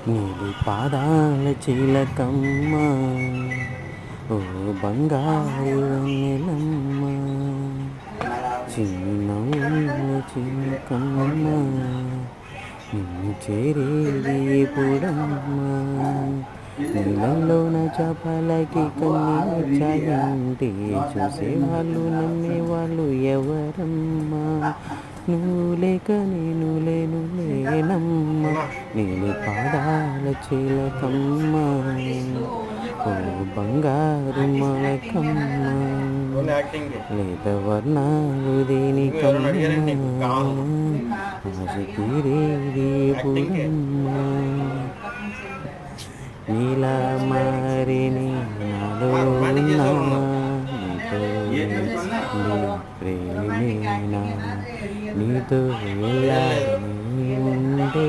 నీలి పాదాల చిలకమ్మ, ఓ బంగారు వెన్నెలమ్మ, చిన్నవున్న చిలకమ్మ, నిన్ను చేరేది ఎప్పుడమ్మ. నీళ్ళలోన చేపలకి కన్నీళ్ళు వచ్చాయంటే చూసేవాళ్ళు నమ్మేవాళ్ళు ఎవరమ్మా? నువ్వు లేక నేను లేను లేనమ్మా. నీలి పాదాల చిలకమ్మ, ఓ బంగారు మొలకమ్మ, లేత వర్ణాలు దేనికమ్మ, ఆశ తీరేది ఎప్పుడమ్మా. నీలా మారిని నాలో నీతో ప్రేమేనా, నీతో ఎలా ఉండే